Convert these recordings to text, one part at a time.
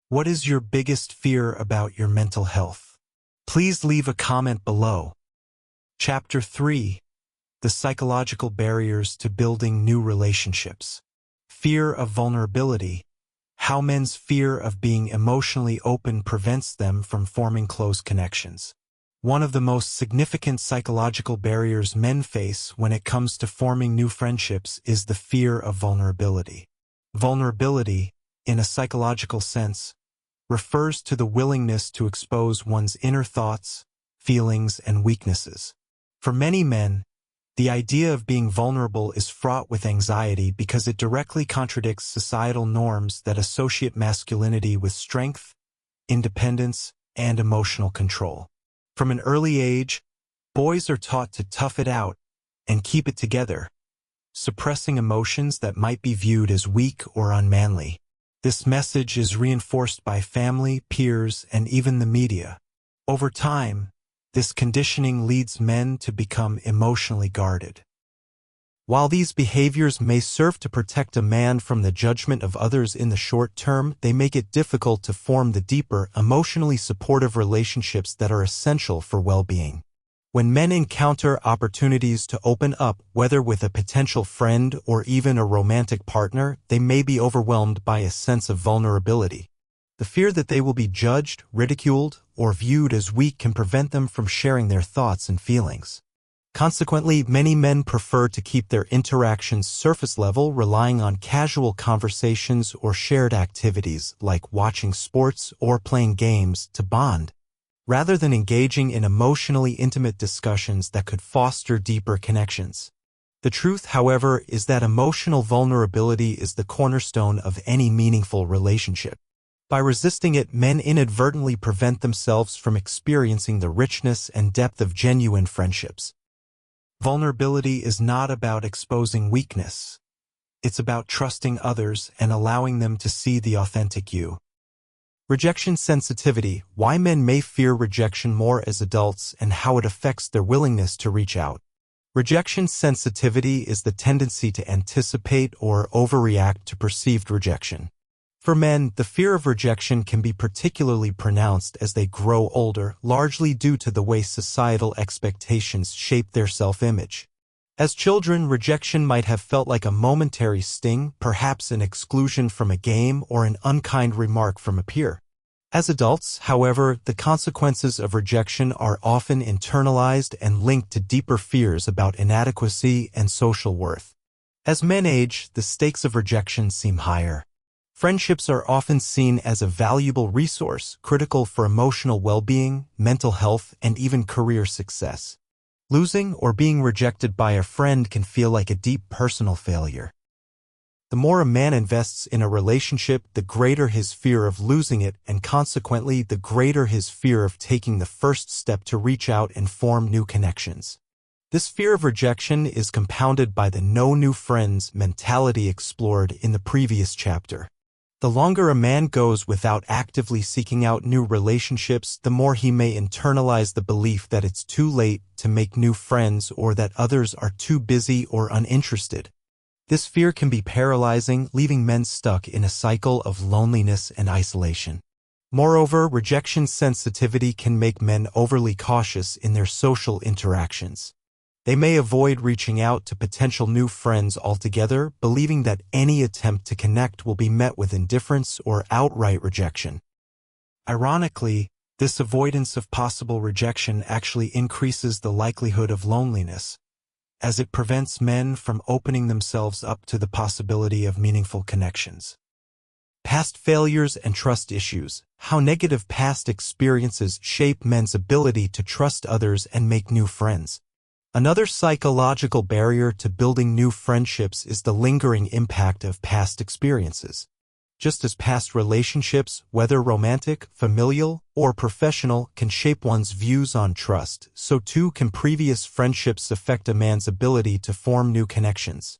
What is your biggest fear about your mental health? Please leave a comment below. Chapter 3. The Psychological Barriers to Building New Relationships. Fear of vulnerability. How men's fear of being emotionally open prevents them from forming close connections. One of the most significant psychological barriers men face when it comes to forming new friendships is the fear of vulnerability. Vulnerability, in a psychological sense, refers to the willingness to expose one's inner thoughts, feelings, and weaknesses. For many men, the idea of being vulnerable is fraught with anxiety because it directly contradicts societal norms that associate masculinity with strength, independence, and emotional control. From an early age, boys are taught to tough it out and keep it together, suppressing emotions that might be viewed as weak or unmanly. This message is reinforced by family, peers, and even the media. Over time, this conditioning leads men to become emotionally guarded. While these behaviors may serve to protect a man from the judgment of others in the short term, they make it difficult to form the deeper, emotionally supportive relationships that are essential for well-being. When men encounter opportunities to open up, whether with a potential friend or even a romantic partner, they may be overwhelmed by a sense of vulnerability. The fear that they will be judged, ridiculed, or viewed as weak can prevent them from sharing their thoughts and feelings. Consequently, many men prefer to keep their interactions surface level, relying on casual conversations or shared activities like watching sports or playing games to bond, rather than engaging in emotionally intimate discussions that could foster deeper connections. The truth, however, is that emotional vulnerability is the cornerstone of any meaningful relationship. By resisting it, men inadvertently prevent themselves from experiencing the richness and depth of genuine friendships. Vulnerability is not about exposing weakness. It's about trusting others and allowing them to see the authentic you. Rejection sensitivity: why men may fear rejection more as adults and how it affects their willingness to reach out. Rejection sensitivity is the tendency to anticipate or overreact to perceived rejection. For men, the fear of rejection can be particularly pronounced as they grow older, largely due to the way societal expectations shape their self-image. As children, rejection might have felt like a momentary sting, perhaps an exclusion from a game or an unkind remark from a peer. As adults, however, the consequences of rejection are often internalized and linked to deeper fears about inadequacy and social worth. As men age, the stakes of rejection seem higher. Friendships are often seen as a valuable resource, critical for emotional well-being, mental health, and even career success. Losing or being rejected by a friend can feel like a deep personal failure. The more a man invests in a relationship, the greater his fear of losing it, and consequently, the greater his fear of taking the first step to reach out and form new connections. This fear of rejection is compounded by the no new friends mentality explored in the previous chapter. The longer a man goes without actively seeking out new relationships, the more he may internalize the belief that it's too late to make new friends or that others are too busy or uninterested. This fear can be paralyzing, leaving men stuck in a cycle of loneliness and isolation. Moreover, rejection sensitivity can make men overly cautious in their social interactions. They may avoid reaching out to potential new friends altogether, believing that any attempt to connect will be met with indifference or outright rejection. Ironically, this avoidance of possible rejection actually increases the likelihood of loneliness, as it prevents men from opening themselves up to the possibility of meaningful connections. Past failures and trust issues: how negative past experiences shape men's ability to trust others and make new friends. Another psychological barrier to building new friendships is the lingering impact of past experiences. Just as past relationships, whether romantic, familial, or professional, can shape one's views on trust, so too can previous friendships affect a man's ability to form new connections.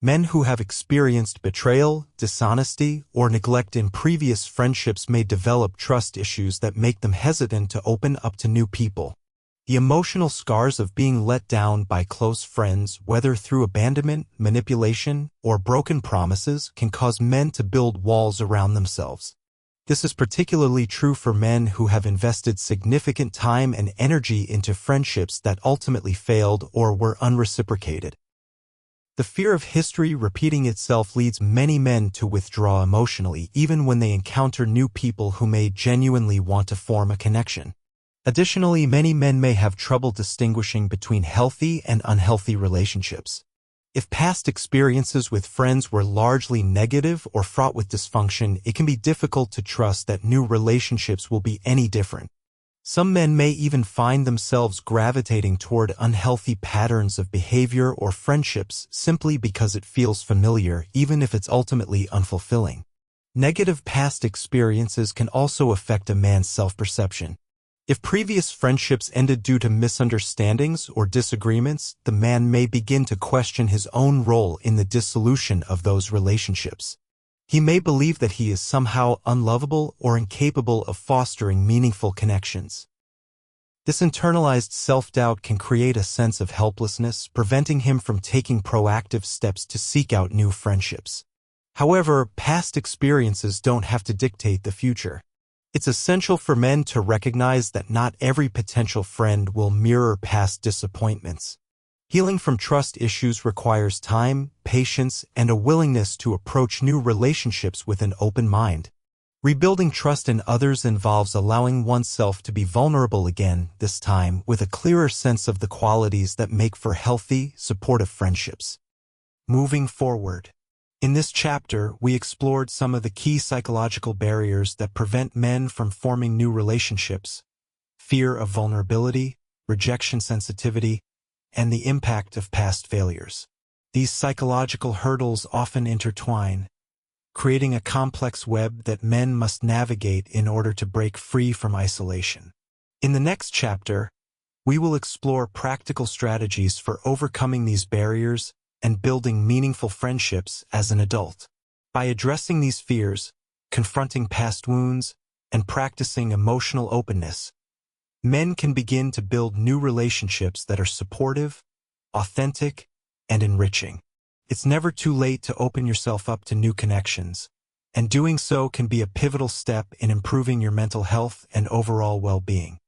Men who have experienced betrayal, dishonesty, or neglect in previous friendships may develop trust issues that make them hesitant to open up to new people. The emotional scars of being let down by close friends, whether through abandonment, manipulation, or broken promises, can cause men to build walls around themselves. This is particularly true for men who have invested significant time and energy into friendships that ultimately failed or were unreciprocated. The fear of history repeating itself leads many men to withdraw emotionally, even when they encounter new people who may genuinely want to form a connection. Additionally, many men may have trouble distinguishing between healthy and unhealthy relationships. If past experiences with friends were largely negative or fraught with dysfunction, it can be difficult to trust that new relationships will be any different. Some men may even find themselves gravitating toward unhealthy patterns of behavior or friendships simply because it feels familiar, even if it's ultimately unfulfilling. Negative past experiences can also affect a man's self-perception. If previous friendships ended due to misunderstandings or disagreements, the man may begin to question his own role in the dissolution of those relationships. He may believe that he is somehow unlovable or incapable of fostering meaningful connections. This internalized self-doubt can create a sense of helplessness, preventing him from taking proactive steps to seek out new friendships. However, past experiences don't have to dictate the future. It's essential for men to recognize that not every potential friend will mirror past disappointments. Healing from trust issues requires time, patience, and a willingness to approach new relationships with an open mind. Rebuilding trust in others involves allowing oneself to be vulnerable again, this time with a clearer sense of the qualities that make for healthy, supportive friendships. Moving forward. In this chapter, we explored some of the key psychological barriers that prevent men from forming new relationships: fear of vulnerability, rejection sensitivity, and the impact of past failures. These psychological hurdles often intertwine, creating a complex web that men must navigate in order to break free from isolation. In the next chapter, we will explore practical strategies for overcoming these barriers and building meaningful friendships as an adult. By addressing these fears, confronting past wounds, and practicing emotional openness, men can begin to build new relationships that are supportive, authentic, and enriching. It's never too late to open yourself up to new connections, and doing so can be a pivotal step in improving your mental health and overall well-being.